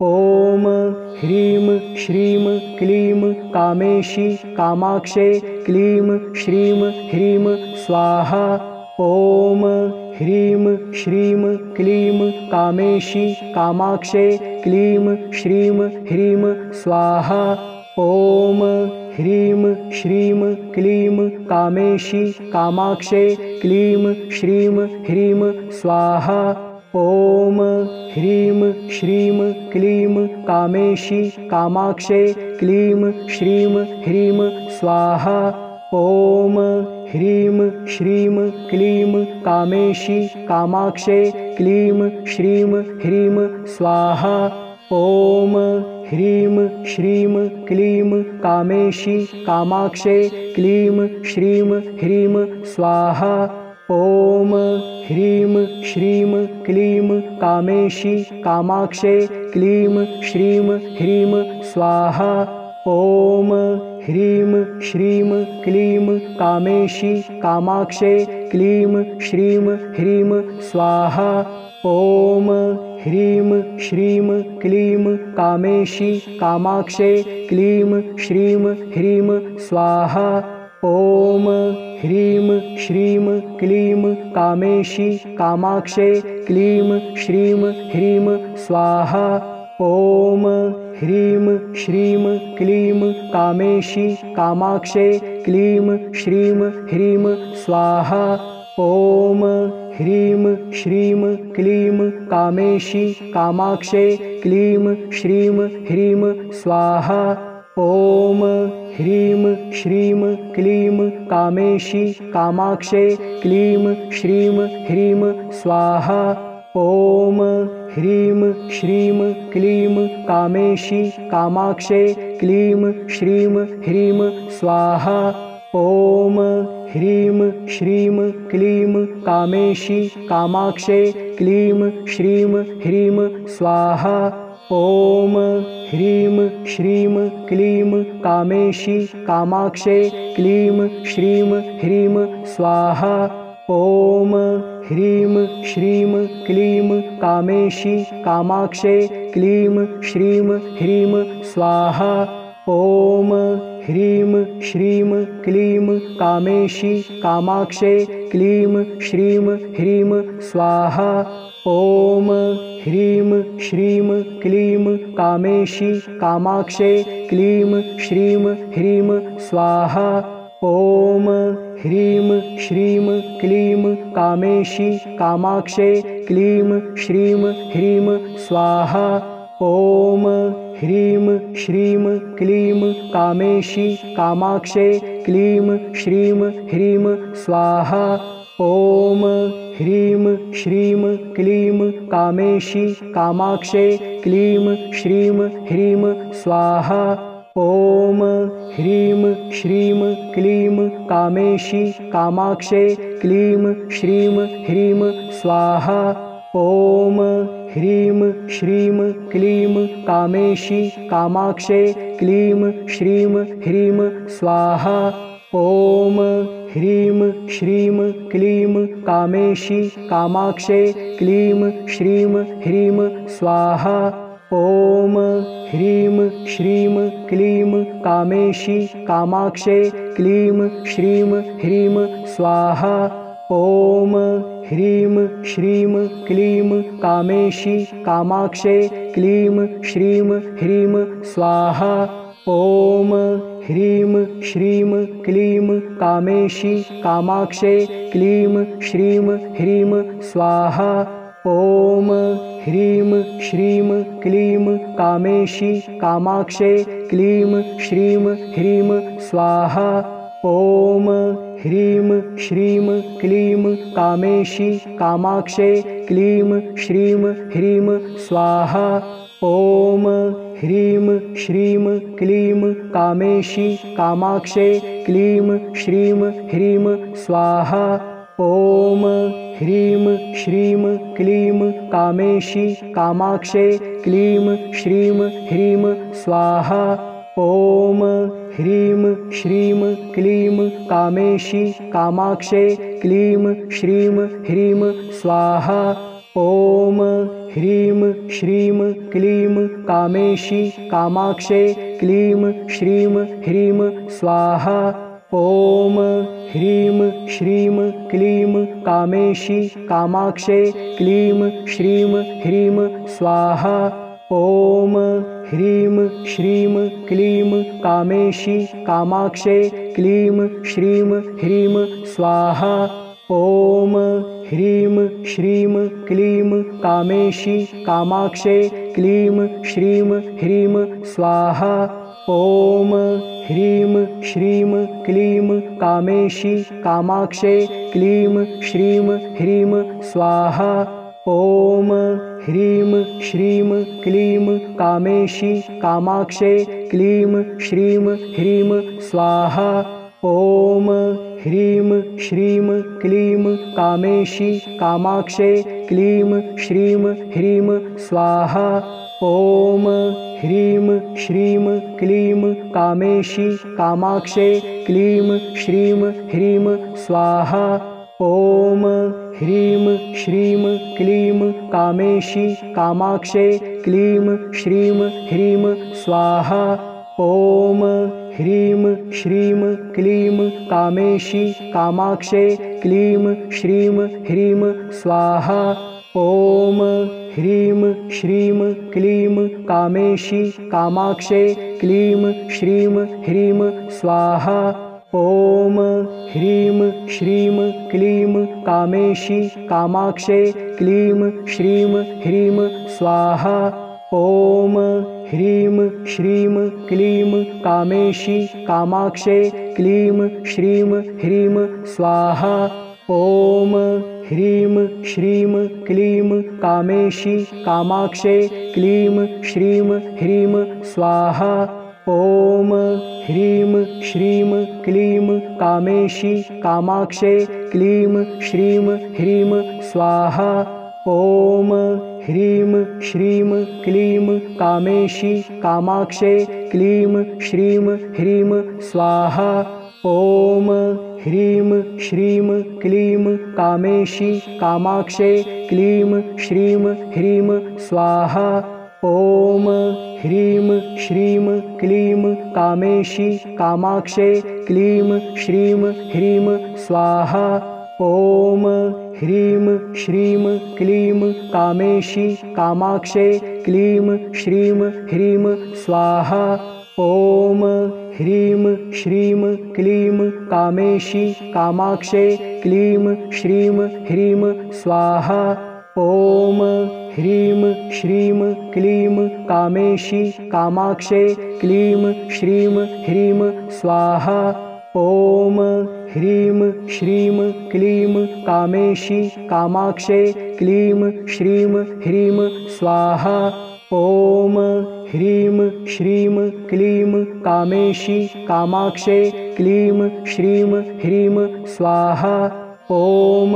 ॐ ह्रीं श्रीं क्लीं कामेशी कामाक्षे क्लीं श्रीं ह्रीं स्वाहा। ॐ ह्रीं श्रीं क्लीं कामेशी कामाक्षे क्लीं श्रीं ह्रीं स्वाहा। ॐ ह्रीं श्रीं क्लीं कामेशी कामाक्षे क्लीं श्रीं ह्रीं स्वाहा। ॐ ह्रीं श्रीं क्लीं कामेशी कामाक्षे क्लीं श्रीं ह्रीं स्वाहा। ॐ ह्रीं श्रीं क्लीं कामेशी कामाक्षे क्लीं श्रीं ह्रीं स्वाहा। ॐ ह्रीं श्रीं क्लीं कामेशी कामाक्षे क्लीं श्रीं ह्रीं स्वाहा। ॐ ह्रीं श्रीं क्लीं कामेशी कामाक्षे क्लीं श्रीं ह्रीं स्वाहा। ॐ ह्रीं श्रीं क्लीं कामेशी कामाक्षे क्लीं श्रीं ह्रीं स्वाहा। ॐ ह्रीं श्रीं क्लीं कामेशी कामाक्षे क्लीं श्रीं ह्रीं स्वाहा। ॐ ह्रीं श्रीं क्लीं कामेशी कामाक्षे क्लीं श्रीं ह्रीं स्वाहा। ॐ ह्रीं श्रीं क्लीं कामेशी कामाक्षे क्लीं श्रीं ह्रीं स्वाहा। ॐ ह्रीं श्रीं क्लीं कामेशी कामाक्षे क्लीं श्रीं ह्रीं स्वाहा। ॐ ह्रीं श्रीं क्लीं कामेशी कामाक्षे क्लीं श्रीं ह्रीं स्वाहा। ॐ ह्रीं श्रीं क्लीं कामेशी कामाक्षे क्लीं श्रीं ह्रीं स्वाहा। ॐ ह्रीं श्रीं क्लीं कामेशी कामाक्षे क्लीं श्रीं ह्रीं स्वाहा। ॐ ह्रीं श्रीं क्लीं कामेशी कामाक्षे क्लीं श्रीं ह्रीं स्वाहा। ॐ ह्रीं श्रीं क्लीं कामेशी कामाक्षे क्लीं श्रीं ह्रीं स्वाहा। ॐ ह्रीं श्रीं क्लीं कामेशी कामाक्षे क्लीं श्रीं ह्रीं स्वाहा। ॐ ह्रीं श्रीं क्लीं कामेशी कामाक्षे क्लीं श्रीं ह्रीं स्वाहा। ॐ ह्रीं श्रीं क्लीं कामेशी कामाक्षे क्लीं श्रीं ह्रीं स्वाहा। ॐ ह्रीं श्रीं क्लीं कामेशी कामाक्षे क्लीं श्रीं ह्रीं स्वाहा। ॐ ह्रीं श्रीं क्लीं कामेशी कामाक्षे क्लीं श्रीं ह्रीं स्वाहा। ॐ ह्रीं श्रीं क्लीं कामेशी कामाक्षे क्लीं श्रीं ह्रीं स्वाहा। ॐ ह्रीं श्रीं क्लीं कामेशी कामाक्षे क्लीं श्रीं ह्रीं स्वाहा। ॐ ह्रीं श्रीं क्लीं कामेशी कामाक्षे क्लीं श्रीं ह्रीं स्वाहा। ॐ ह्रीं श्रीं क्लीं कामेशी कामाक्षे क्लीं श्रीं ह्रीं स्वाहा। ॐ ह्रीं श्रीं क्लीं कामेशी कामाक्षे क्लीं श्रीं ह्रीं स्वाहा। ॐ ह्रीं श्रीं क्लीं कामेशी कामाक्षे क्लीं श्रीं ह्रीं स्वाहा। ॐ ह्रीं श्रीं क्लीं कामेशी कामाक्षे क्लीं श्रीं ह्रीं स्वाहा। ॐ ह्रीं श्रीं क्लीं कामेशी कामाक्षे क्लीं श्रीं ह्रीं स्वाहा। ॐ ह्रीं श्रीं क्लीं कामेशी कामाक्षे क्लीं श्रीं ह्रीं स्वाहा। ॐ ह्रीं श्रीं क्लीं कामेशी कामाक्षे क्लीं श्रीं ह्रीं स्वाहा। ॐ ह्रीं श्रीं क्लीं कामेशी कामाक्षे क्लीं श्रीं ह्रीं स्वाहा। ॐ ह्रीं श्रीं क्लीं कामेशी कामाक्षे क्लीं श्रीं ह्रीं स्वाहा। ॐ ह्रीं श्रीं क्लीं कामेशी कामाक्षे क्लीं श्रीं ह्रीं स्वाहा। ॐ ह्रीं श्रीं क्लीं कामेशी कामाक्षे क्लीं श्रीं ह्रीं स्वाहा। ॐ ह्रीं श्रीं क्लीं कामेशी कामाक्षे क्लीं श्रीं ह्रीं स्वाहा। ॐ ह्रीं श्रीं क्लीं कामेशी कामाक्षे क्लीं श्रीं ह्रीं स्वाहा। ॐ ह्रीं श्रीं क्लीं कामेशी कामाक्षे क्लीं श्रीं ह्रीं स्वाहा। ॐ ह्रीं श्रीं क्लीं कामेशी कामाक्षे क्लीं श्रीं ह्रीं स्वाहा। ॐ ह्रीं श्रीं क्लीं कामेशी कामाक्षे क्लीं श्रीं ह्रीं स्वाहा। ॐ ह्रीं श्रीं क्लीं कामेशी कामाक्षे क्लीं श्रीं ह्रीं स्वाहा। ॐ ह्रीं श्रीं क्लीं कामेशी कामाक्षे क्लीं श्रीं ह्रीं स्वाहा। ॐ ह्रीं श्रीं क्लीं कामेशी कामाक्षे क्लीं श्रीं ह्रीं स्वाहा। ॐ ह्रीं श्रीं क्लीं कामेशी कामाक्षे क्लीं श्रीं ह्रीं स्वाहा। ॐ ह्रीं श्रीं क्लीं कामेशी कामाक्षे क्लीं श्रीं ह्रीं स्वाहा। ॐ ह्रीं श्रीं क्लीं कामेशी कामाक्षे क्लीं श्रीं ह्रीं स्वाहा। ॐ ह्रीं श्रीं क्लीं कामेशी कामाक्षे क्लीं श्रीं ह्रीं स्वाहा। ॐ ह्रीं श्रीं क्लीं कामेशी कामाक्षे क्लीं श्रीं ह्रीं स्वाहा। ॐ ह्रीं श्रीं क्लीं कामेशी कामाक्षे क्लीं श्रीं ह्रीं स्वाहा। ॐ ह्रीं श्रीं क्लीं कामेशी कामाक्षे क्लीं श्रीं ह्रीं स्वाहा। ॐ ह्रीं श्रीं क्लीं कामेशी कामाक्षे क्लीं श्रीं ह्रीं स्वाहा। ॐ ह्रीं श्रीं क्लीं कामेशी कामाक्षे क्लीं श्रीं ह्रीं स्वाहा। ॐ ह्रीं श्रीं क्लीं कामेशी कामाक्षे क्लीं श्रीं ह्रीं स्वाहा। ॐ ह्रीं श्रीं क्लीं कामेशी कामाक्षे क्लीं श्रीं ह्रीं स्वाहा। ॐ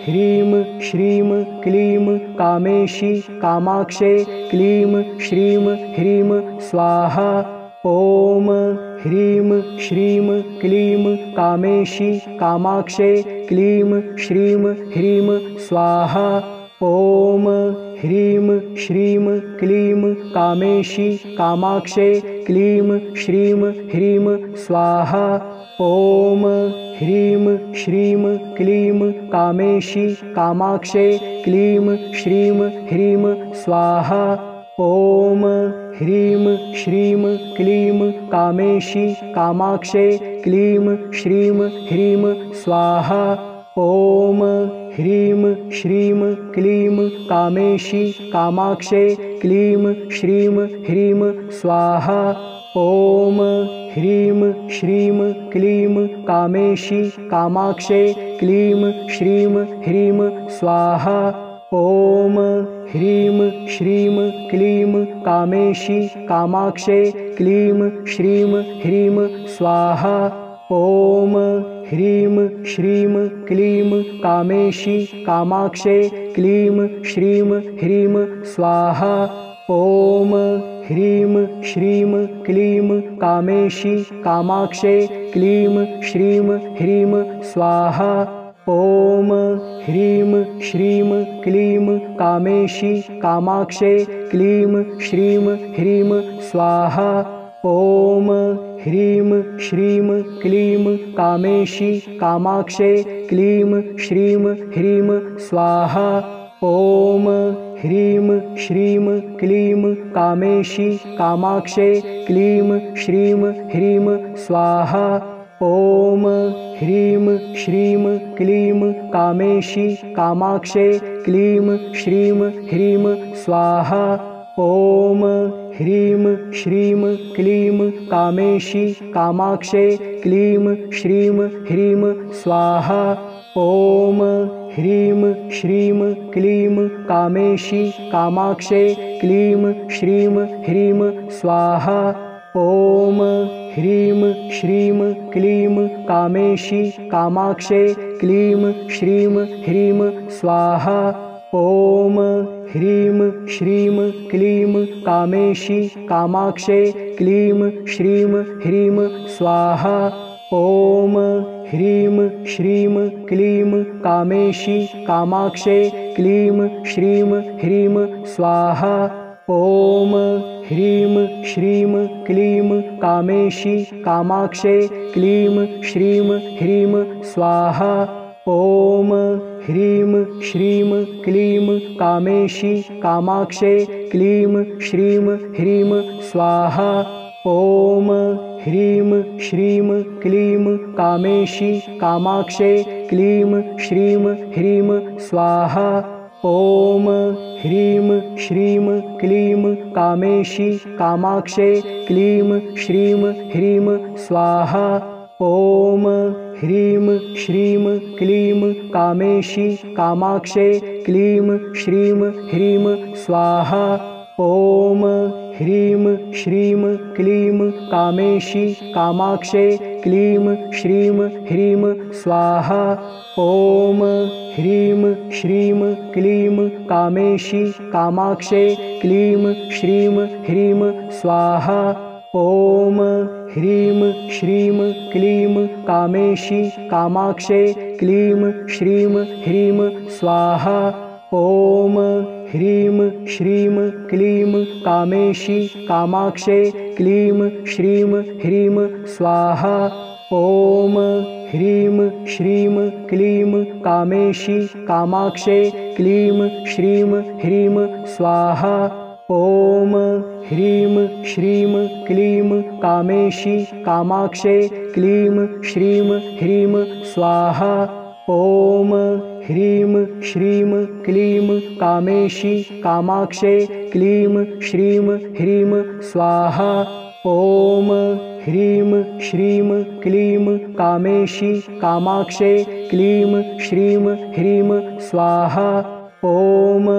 ह्रीं श्रीं क्लीं कामेशी कामाक्षे क्लीं श्रीं ह्रीं स्वाहा। ॐ ह्रीं श्रीं क्लीं कामेशी कामाक्षे क्लीं श्रीं ह्रीं स्वाहा। ॐ ह्रीं श्रीं क्लीं कामेशी कामाक्षे क्लीं श्रीं ह्रीं स्वाहा। ॐ ह्रीं श्रीं क्लीं कामेशी कामाक्षे क्लीं श्रीं ह्रीं स्वाहा। ॐ ह्रीं श्रीं क्लीं कामेशी कामाक्षे क्लीं श्रीं ह्रीं स्वाहा। ॐ ह्रीं श्रीं क्लीं कामेशी कामाक्षे क्लीं श्रीं ह्रीं स्वाहा। ॐ ह्रीं श्रीं क्लीं कामेशी कामाक्षे क्लीं श्रीं ह्रीं स्वाहा। ॐ ह्रीं श्रीं क्लीं कामेशी कामाक्षे क्लीं श्रीं ह्रीं स्वाहा। ॐ ह्रीं श्रीं क्लीं कामेशी कामाक्षे क्लीं श्रीं ह्रीं स्वाहा। ॐ ह्रीं श्रीं क्लीं कामेशी कामाक्षे क्लीं श्रीं ह्रीं स्वाहा। ॐ ह्रीं श्रीं क्लीं कामेशी कामाक्षे क्लीं श्रीं ह्रीं स्वाहा। ॐ ह्रीं श्रीं क्लीं कामेशी कामाक्षे क्लीं श्रीं ह्रीं स्वाहा। ॐ ह्रीं श्रीं क्लीं कामेशी कामाक्षे क्लीं श्रीं ह्रीं स्वाहा। ॐ ह्रीं श्रीं क्लीं कामेशी कामाक्षे क्लीं श्रीं ह्रीं स्वाहा। ॐ ह्रीं श्रीं क्लीं कामेशी कामाक्षे क्लीं श्रीं ह्रीं स्वाहा। ॐ ह्रीं श्रीं क्लीं कामेशी कामाक्षे क्लीं श्रीं ह्रीं स्वाहा। ॐ ह्रीं श्रीं क्लीं कामेशी कामाक्षे क्लीं श्रीं ह्रीं स्वाहा। ॐ ह्रीं श्रीं क्लीं कामेशी कामाक्षे क्लीं श्रीं ह्रीं स्वाहा। ॐ ह्रीं श्रीं क्लीं कामेशी कामाक्षे क्लीं श्रीं ह्रीं स्वाहा। ॐ ह्रीं श्रीं क्लीं कामेशी कामाक्षे क्लीं श्रीं ह्रीं स्वाहा। ॐ ह्रीं श्रीं क्लीं कामेशी कामाक्षे क्लीं श्रीं ह्रीं स्वाहा। ॐ ह्रीं श्रीं क्लीं कामेशी कामाक्षे क्लीं श्रीं ह्रीं स्वाहा। ॐ ह्रीं श्रीं क्लीं कामेशी कामाक्षे क्लीं श्रीं ह्रीं स्वाहा। ॐ ह्रीं श्रीं क्लीं कामेशी कामाक्षे क्लीं श्रीं ह्रीं स्वाहा। ॐ ह्रीं श्रीं क्लीं कामेशी कामाक्षे क्लीं श्रीं ह्रीं स्वाहा। ॐ ह्रीं श्रीं क्लीं कामेशी कामाक्षे क्लीं श्रीं ह्रीं स्वाहा। ॐ ह्रीं श्रीं क्लीं कामेशी कामाक्षे क्लीं श्रीं ह्रीं स्वाहा। ॐ ह्रीं श्रीं क्लीं कामेशी कामाक्षे क्लीं श्रीं ह्रीं स्वाहा। ॐ ह्रीं श्रीं क्लीं कामेशी कामाक्षे क्लीं श्रीं ह्रीं स्वाहा। ॐ ह्रीं श्रीं क्लीं कामेशी कामाक्षे क्लीं श्रीं ह्रीं स्वाहा। ॐ ह्रीं श्रीं क्लीं कामेशी कामाक्षे क्लीं श्रीं ह्रीं स्वाहा। ॐ ह्रीं श्रीं क्लीं कामेशी कामाक्षे क्लीं श्रीं ह्रीं स्वाहा। ॐ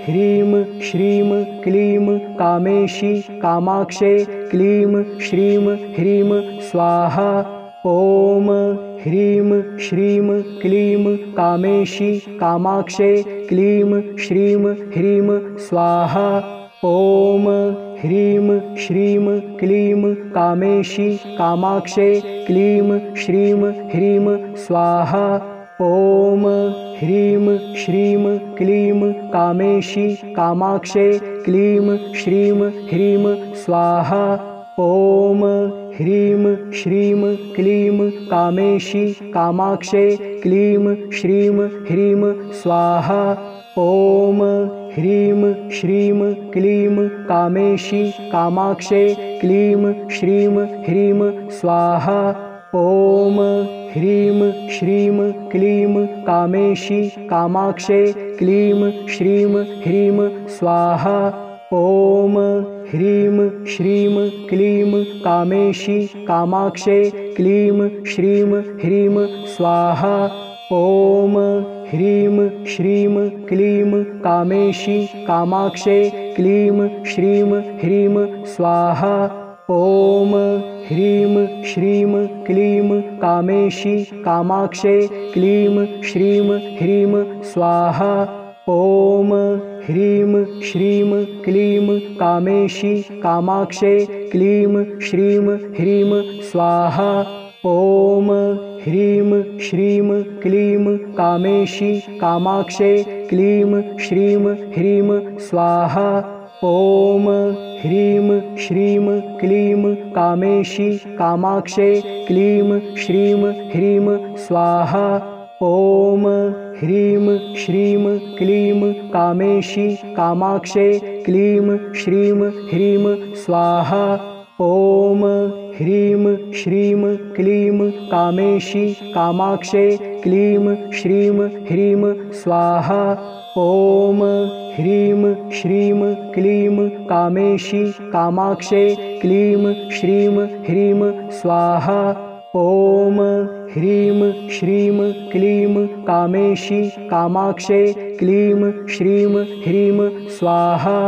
ह्रीं श्रीं क्लीं कामेशी कामाक्षे क्लीं श्रीं ह्रीं स्वाहा। ॐ ह्रीं श्रीं क्लीं कामेशी कामाक्षे क्लीं श्रीं ह्रीं स्वाहा। ॐ ह्रीं श्रीं क्लीं कामेशी कामाक्षे क्लीं श्रीं ह्रीं स्वाहा। ॐ ह्रीं श्रीं क्लीं कामेशी कामाक्षे क्लीं श्रीं ह्रीं स्वाहा। ॐ ह्रीं श्रीं क्लीं कामेशी कामाक्षे क्लीं श्रीं ह्रीं स्वाहा। ॐ ह्रीं श्रीं क्लीं कामेशी कामाक्षे क्लीं श्रीं ह्रीं स्वाहा। ॐ ह्रीं श्रीं क्लीं कामेशी कामाक्षे क्लीं श्रीं ह्रीं स्वाहा। ॐ ह्रीं श्रीं क्लीं कामेशी कामाक्षे क्लीं श्रीं ह्रीं स्वाहा। ॐ ह्रीं श्रीं क्लीं कामेशी कामाक्षे क्लीं श्रीं ह्रीं स्वाहा। ॐ ह्रीं श्रीं क्लीं कामेशी कामाक्षे क्लीं श्रीं ह्रीं स्वाहा। ॐ ह्रीं श्रीं क्लीं कामेशी कामाक्षे क्लीं श्रीं ह्रीं स्वाहा। ॐ ह्रीं श्रीं क्लीं कामेशी कामाक्षे क्लीं श्रीं ह्रीं स्वाहा। ॐ ह्रीं श्रीं क्लीं कामेशी कामाक्षे क्लीं श्रीं ह्रीं स्वाहा। ॐ ह्रीं श्रीं क्लीं कामेशी कामाक्षे क्लीं श्रीं ह्रीं स्वाहा। ॐ ह्रीं श्रीं क्लीं कामेशी कामाक्षे क्लीं श्रीं ह्रीं स्वाहा। ॐ ह्रीं श्रीं क्लीं कामेशी कामाक्षे क्लीं श्रीं ह्रीं स्वाहा। ॐ ह्रीं श्रीं क्लीं कामेशी कामाक्षे क्लीं श्रीं ह्रीं स्वाहा। ॐ ह्रीं श्रीं क्लीं कामेशी कामाक्षे क्लीं श्रीं ह्रीं स्वाहा।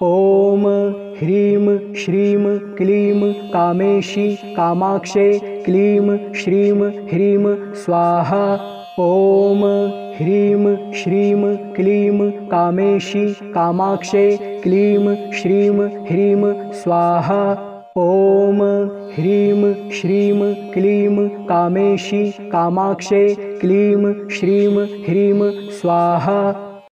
ॐ ह्रीं श्रीं क्लीं कामेशी कामाक्षे क्लीं श्रीं ह्रीं स्वाहा। ॐ ह्रीं श्रीं क्लीं कामेशी कामाक्षे क्लीं श्रीं ह्रीं स्वाहा। ॐ ह्रीं श्रीं क्लीं कामेशी कामाक्षे क्लीं श्रीं ह्रीं स्वाहा।